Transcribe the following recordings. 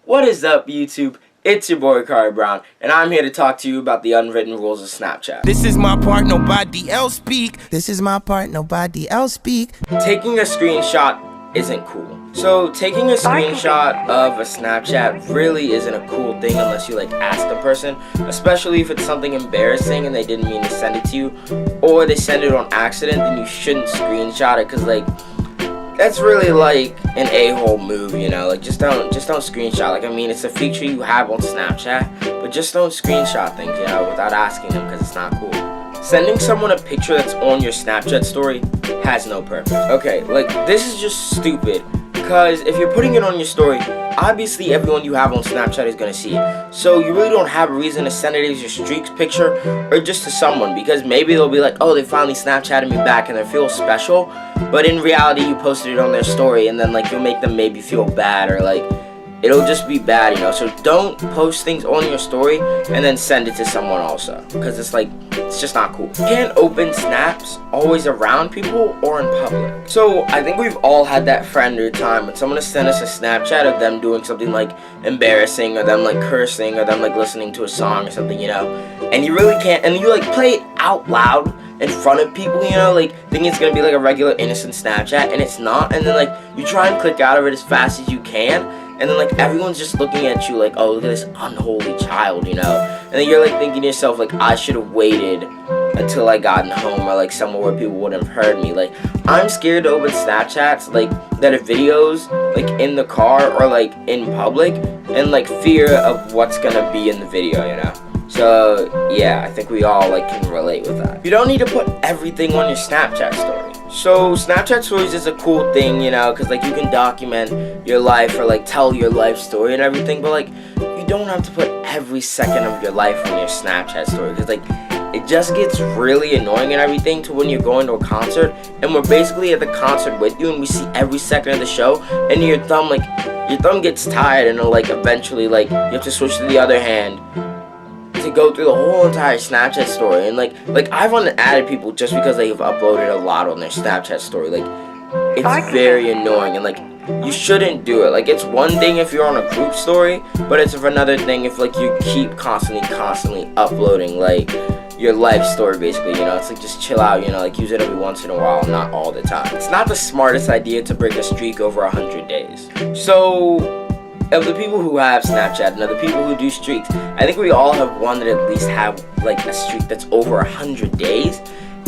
What is up, YouTube? It's your boy Akari Brown, and I'm here to talk to you about the unwritten rules of Snapchat. This is my part, nobody else speak. This is my part, nobody else speak. Taking a screenshot isn't cool. So taking a screenshot of a Snapchat really isn't a cool thing unless you ask the person, especially if it's something embarrassing and they didn't mean to send it to you, or they send it on accident. Then you shouldn't screenshot it, because that's really an a-hole move, just don't screenshot. It's a feature you have on Snapchat, but just don't screenshot things, without asking them, because it's not cool. Sending someone a picture that's on your Snapchat story has no purpose. Okay, this is just stupid, because if you're putting it on your story, obviously everyone you have on Snapchat is going to see it. So you really don't have a reason to send it as your streaks picture or just to someone, because maybe they'll be like, oh, they finally Snapchatted me back and they feel special. But in reality, you posted it on their story, and then you'll make them maybe feel bad, or it'll just be bad, So don't post things on your story and then send it to someone also, because it's just not cool. You can't open snaps always around people or in public. So I think we've all had that friend or time when someone has sent us a Snapchat of them doing something embarrassing, or them cursing, or them listening to a song or something, and you really can't, and you play it out loud in front of people, thinking it's gonna be a regular innocent Snapchat, and it's not. And then you try and click out of it as fast as you can, and then everyone's just looking at you oh, look at this unholy child, and then you're thinking to yourself I should have waited until I gotten home, or somewhere where people wouldn't have heard me. I'm scared to open Snapchats that are videos in the car or in public, and fear of what's gonna be in the video, So yeah, I think we all can relate with that. You don't need to put everything on your Snapchat story. So Snapchat stories is a cool thing, because you can document your life, or tell your life story and everything, but you don't have to put every second of your life on your Snapchat story, because it just gets really annoying and everything to when you're going to a concert and we're basically at the concert with you and we see every second of the show, and your thumb gets tired, and eventually you have to switch to the other hand to go through the whole entire Snapchat story. And I've unadded people just because they have uploaded a lot on their Snapchat story. It's very annoying, and you shouldn't do it. It's one thing if you're on a group story, but it's another thing if you keep constantly uploading your life story, basically, it's just chill out, use it every once in a while, not all the time. It's not the smartest idea to break a streak over 100 days. So of the people who have Snapchat and of the people who do streaks, I think we all have one that at least have a streak that's over 100 days.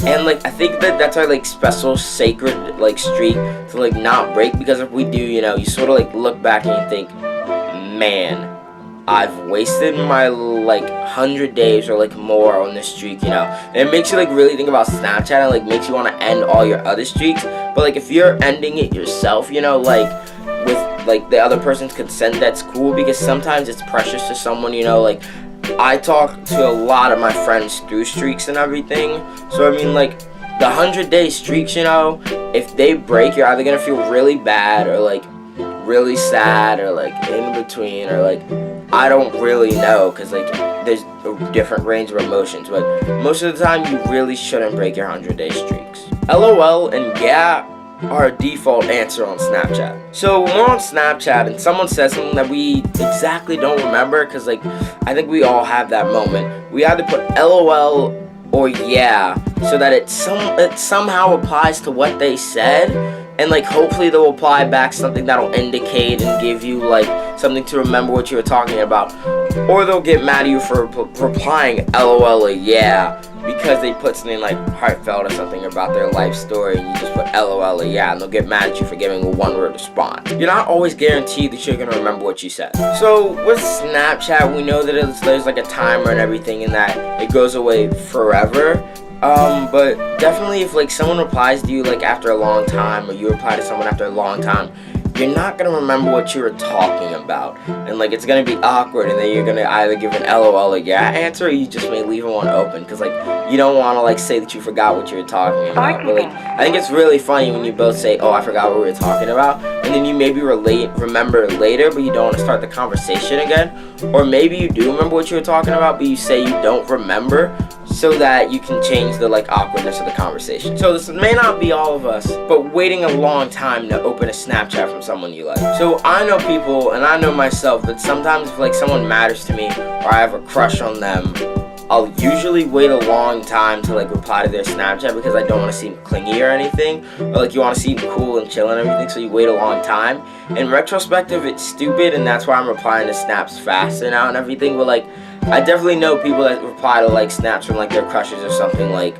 And I think that's our special sacred streak to not break, because if we do, you sort of look back and you think, man, I've wasted my 100 days or more on this streak, and it makes you really think about Snapchat, and makes you want to end all your other streaks. But if you're ending it yourself, with the other person's consent, that's cool, because sometimes it's precious to someone, I talk to a lot of my friends through streaks and everything. So I mean the 100-day streaks, if they break, you're either gonna feel really bad or really sad, or in between, or I don't really know, because there's a different range of emotions. But most of the time you really shouldn't break your 100-day streaks. LOL and yeah are a default answer on Snapchat. So when we're on Snapchat and someone says something that we exactly don't remember, because I think we all have that moment, we either put LOL or yeah, so that it somehow applies to what they said, and hopefully they'll apply back something that'll indicate and give you something to remember what you were talking about, or they'll get mad at you for replying LOL or yeah, because they put something heartfelt or something about their life story, and you just put LOL or yeah, and they'll get mad at you for giving a one-word response. You're not always guaranteed that you're gonna remember what you said. So with Snapchat, we know that there's a timer and everything, and that it goes away forever. But definitely if someone replies to you after a long time, or you reply to someone after a long time, you're not gonna remember what you were talking about, and it's gonna be awkward, and then you're gonna either give an LOL or yeah answer, or you just may leave one open, because you don't want to say that you forgot what you were talking about. But I think it's really funny when you both say, oh, I forgot what we were talking about, and then you maybe remember later, but you don't want to start the conversation again. Or maybe you do remember what you were talking about, but you say you don't remember, so that you can change the like awkwardness of the conversation. So this may not be all of us, but waiting a long time to open a Snapchat from someone you like. So I know people, and I know myself, that sometimes if like someone matters to me or I have a crush on them, I'll usually wait a long time to like reply to their Snapchat because I don't want to seem clingy or anything, or like you want to seem cool and chill and everything, so you wait a long time. In retrospective, it's stupid, and that's why I'm replying to snaps faster now and everything. But like, I definitely know people that reply to like snaps from like their crushes or something like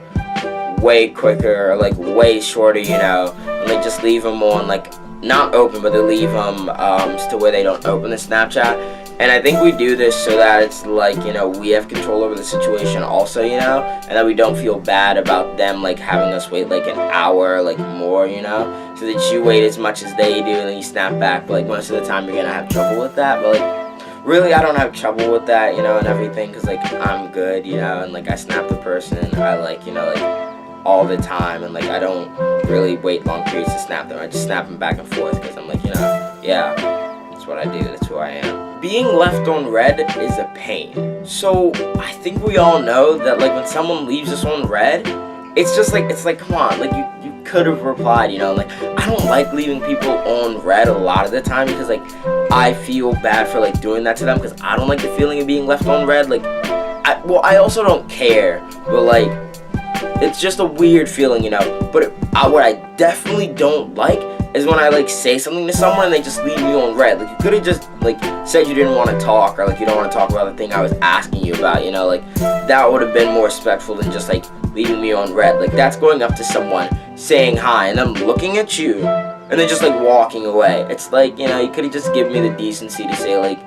way quicker or like way shorter, you know, and they just leave them on like not open, but they leave them to where they don't open the Snapchat. And I think we do this so that it's like, you know, we have control over the situation also, you know, and that we don't feel bad about them like having us wait like an hour, like more, you know, so that you wait as much as they do and then you snap back. But like most of the time you're gonna have trouble with that, but like really I don't have trouble with that, you know, and everything, because like I'm good, you know, and like I snap the person I like, you know, like all the time, and like I don't really wait long periods to snap them. I just snap them back and forth because I'm like, you know, yeah, that's what I do, that's who I am. Being left on red is a pain. So I think we all know that like when someone leaves us on red, it's just like, it's like, come on, like you could have replied, you know, like I don't like leaving people on red a lot of the time because like I feel bad for like doing that to them because I don't like the feeling of being left on red. Like I also don't care, but like it's just a weird feeling, you know. But what I definitely don't like is when I like say something to someone and they just leave me on red. Like you could have just like said you didn't want to talk, or like you don't want to talk about the thing I was asking you about, you know, like that would have been more respectful than just like leaving me on red. Like that's going up to someone, saying hi, and them looking at you and then just like walking away. It's like, you know, you could have just given me the decency to say like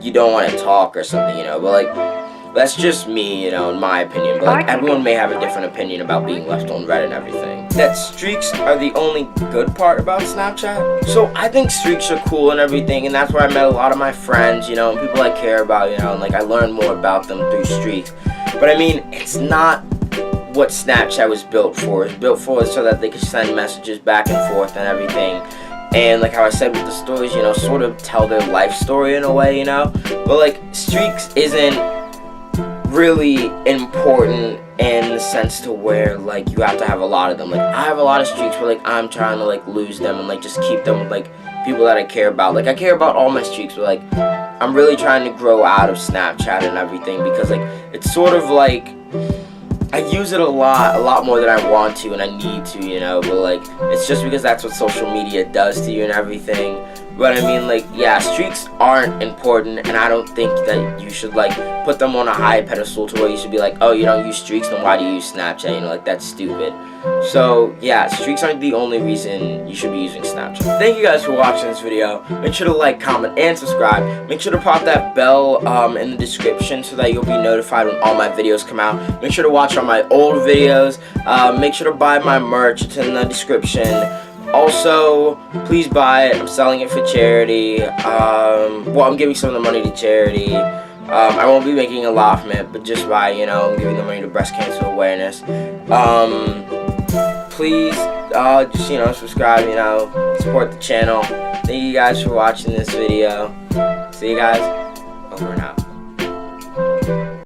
you don't want to talk or something, you know. But like that's just me, you know, in my opinion. But like everyone may have a different opinion about being left on red and everything. That streaks are the only good part about Snapchat. So I think streaks are cool and everything, and that's where I met a lot of my friends, you know, and people I care about, you know, and like I learned more about them through streaks. But I mean, it's not what Snapchat was built for. It's built for so that they could send messages back and forth and everything. And like how I said with the stories, you know, sort of tell their life story in a way, you know. But like streaks isn't really important in the sense to where like you have to have a lot of them. Like I have a lot of streaks where like I'm trying to like lose them and like just keep them with like people that I care about. Like I care about all my streaks, but like I'm really trying to grow out of Snapchat and everything because like it's sort of like I use it a lot more than I want to and I need to, you know, but like it's just because that's what social media does to you and everything. But I mean, like, yeah, streaks aren't important, and I don't think that you should like put them on a high pedestal to where you should be like, oh, you don't use streaks, then why do you use Snapchat? You know, like that's stupid. So yeah, streaks aren't the only reason you should be using Snapchat. Thank you guys for watching this video. Make sure to like, comment, and subscribe. Make sure to pop that bell in the description so that you'll be notified when all my videos come out. Make sure to watch all my old videos. Make sure to buy my merch. It's in the description. Also, please buy it. I'm selling it for charity. Well, I'm giving some of the money to charity. I won't be making a lot from it, but just by, you know, I'm giving the money to breast cancer awareness. Please, just, you know, subscribe, you know, support the channel. Thank you guys for watching this video. See you guys. Over and out.